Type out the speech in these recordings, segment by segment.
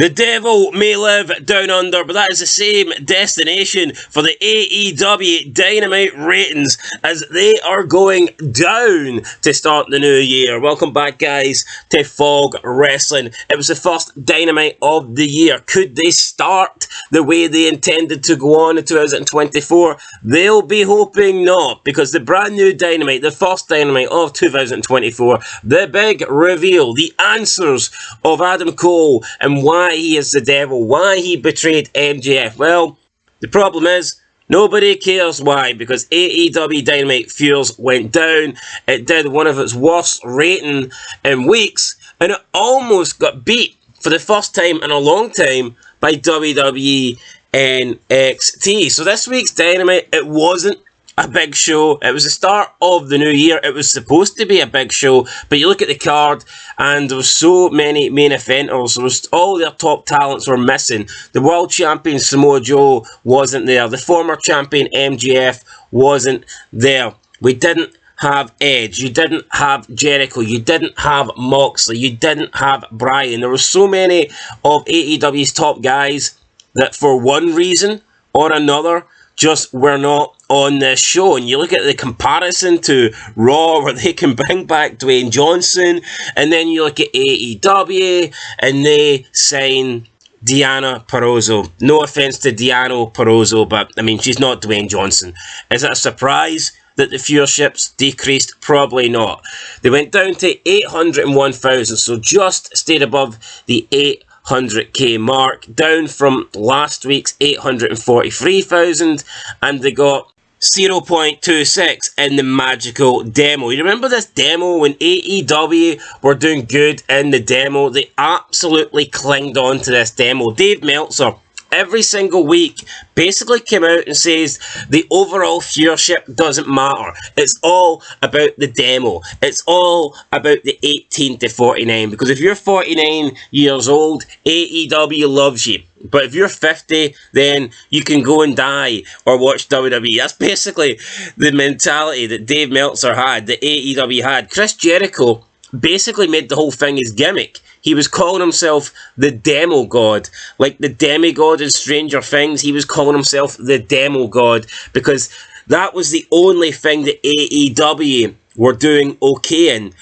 The devil may live down under, but that is the same destination for the AEW Dynamite ratings as they are going down to start the new year. Welcome back, guys, to Fog Wrestling. It was the first Dynamite of the year. Could they start the way they intended to go on in 2024? They'll be hoping not, because the brand new Dynamite, the first Dynamite of 2024, the big reveal, the answers of Adam Cole and why he is the devil, why he betrayed MJF. Well, the problem is, nobody cares why, because AEW Dynamite Fuels went down. It did one of its worst rating in weeks, and it almost got beat for the first time in a long time by WWE NXT. So this week's Dynamite, it wasn't a big show. It was the start of the new year. It was supposed to be a big show, but you look at the card and there was so many main eventers. There was all their top talents were missing. The world champion Samoa Joe wasn't there. The former champion MJF wasn't there. We didn't have Edge. You didn't have Jericho. You didn't have Moxley. You didn't have Bryan. There were so many of AEW's top guys that for one reason or another just were not on this show. And you look at the comparison to Raw, where they can bring back Dwayne Johnson, and then you look at AEW and they sign Deonna Purrazzo. No offense to Deonna Purrazzo, but I mean, she's not Dwayne Johnson. Is it a surprise that the viewerships decreased? Probably not. They went down to 801,000, so just stayed above the 800k mark, down from last week's 843,000, and they got 0.26 in the magical demo. You remember this demo when AEW were doing good in the demo? They absolutely clinged on to this demo. Dave Meltzer, every single week, basically came out and says the overall viewership doesn't matter. It's all about the demo. It's all about the 18 to 49. Because if you're 49 years old, AEW loves you. But if you're 50, then you can go and die or watch WWE. That's basically the mentality that Dave Meltzer had, that AEW had. Chris Jericho basically made the whole thing his gimmick. He was calling himself the Demo God. Like the demigod in Stranger Things, he was calling himself the Demo God, because that was the only thing that AEW were doing okay in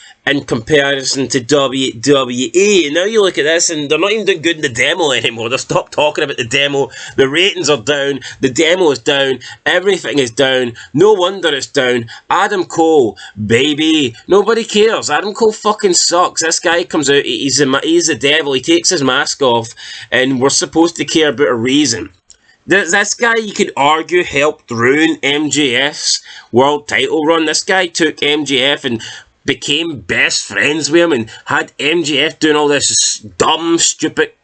comparison to WWE. And now you look at this and they're not even doing good in the demo anymore. They've stopped talking about the demo. The ratings are down. The demo is down. Everything is down. No wonder it's down. Adam Cole, baby. Nobody cares. Adam Cole fucking sucks. This guy comes out, he's the devil. He takes his mask off and we're supposed to care about a reason. This guy, you could argue, helped ruin MJF's world title run. This guy took MJF and became best friends with him and had MJF doing all this dumb, stupid,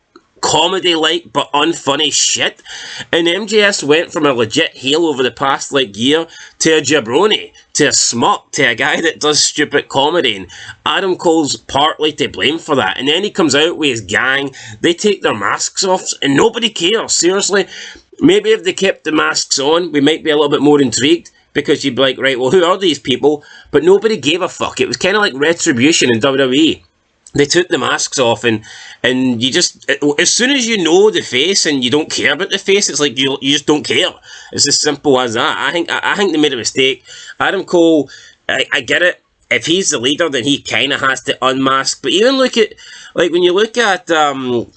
comedy-like but unfunny shit. And MJF went from a legit heel over the past year to a jabroni, to a smuck, to a guy that does stupid comedy. And Adam Cole's partly to blame for that. And then he comes out with his gang. They take their masks off and nobody cares. Seriously, maybe if they kept the masks on, we might be a little bit more intrigued. Because you'd be like, right, well, who are these people? But nobody gave a fuck. It was kind of like Retribution in WWE. They took the masks off and you just, as soon as you know the face and you don't care about the face, it's like you just don't care. It's as simple as that. I think they made a mistake. Adam Cole, I get it. If he's the leader, then he kind of has to unmask. But even look at, when you look at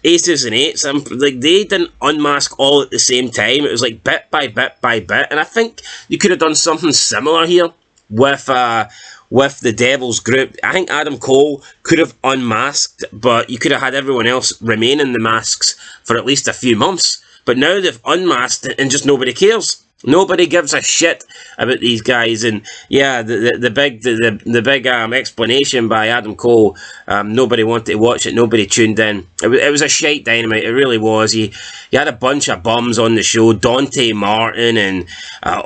Aces and Eights, they didn't unmask all at the same time. It was bit by bit by bit. And I think you could have done something similar here with the Devil's group. I think Adam Cole could have unmasked, but you could have had everyone else remain in the masks for at least a few months. But now they've unmasked and just nobody cares. Nobody gives a shit about these guys, and yeah, the big explanation by Adam Cole. Nobody wanted to watch it. Nobody tuned in. It was a shite Dynamite. It really was. You had a bunch of bums on the show: Dante Martin and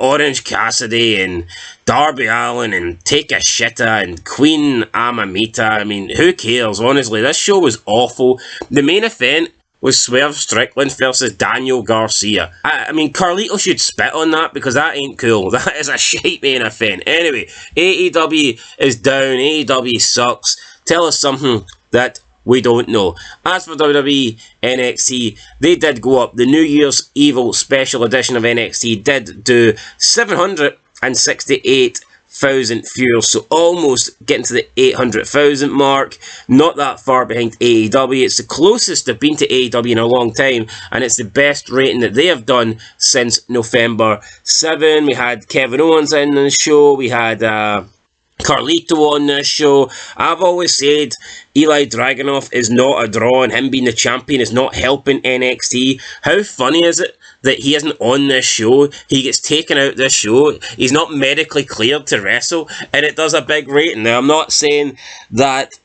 Orange Cassidy and Darby Allin and Take a Shitta and Queen Amamita. I mean, who cares? Honestly, this show was awful. The main event was Swerve Strickland versus Daniel Garcia. I mean, Carlito should spit on that, because that ain't cool. That is a shite main event. Anyway, AEW is down. AEW sucks. Tell us something that We don't know. As for WWE NXT, they did go up. The New Year's Evil special edition of NXT did do 768,000 viewers, so almost getting to the 800,000 mark. Not that far behind AEW. It's the closest they've been to AEW in a long time, and it's the best rating that they have done since November 7. We had Kevin Owens in the show. We had Carlito on this show. I've always said Eli Dragunov is not a draw, and him being the champion is not helping NXT. How funny is it that he isn't on this show? He gets taken out this show. He's not medically cleared to wrestle, and it does a big rating. Now, I'm not saying that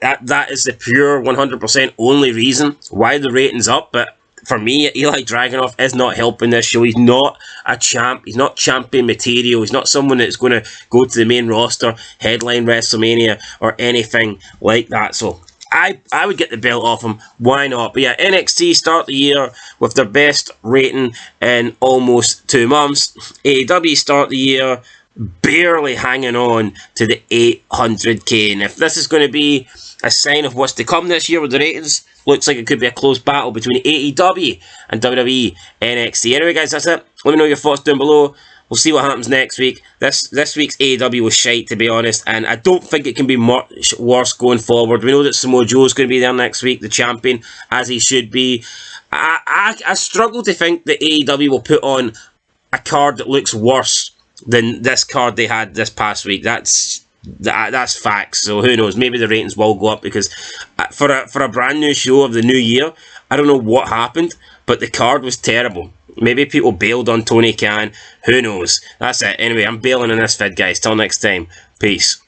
is the pure 100% only reason why the rating's up, but for me, Eli Dragunov is not helping this show. He's not a champ. He's not champion material. He's not someone that's going to go to the main roster, headline WrestleMania, or anything like that. So I would get the belt off him. Why not? But yeah, NXT start the year with their best rating in almost 2 months. AEW start the year barely hanging on to the 800k. And if this is going to be a sign of what's to come this year with the ratings, looks like it could be a close battle between AEW and WWE NXT. Anyway, guys, that's it. Let me know your thoughts down below. We'll see what happens next week. This week's AEW was shite, to be honest, and I don't think it can be much worse going forward. We know that Samoa Joe's going to be there next week, the champion, as he should be. I struggle to think that AEW will put on a card that looks worse than this card they had this past week. That's facts. So who knows? Maybe the ratings will go up, because for a brand new show of the new year, I don't know what happened, but the card was terrible. Maybe people bailed on Tony Khan. Who knows? That's it. Anyway, I'm bailing on this vid, guys. Till next time. Peace.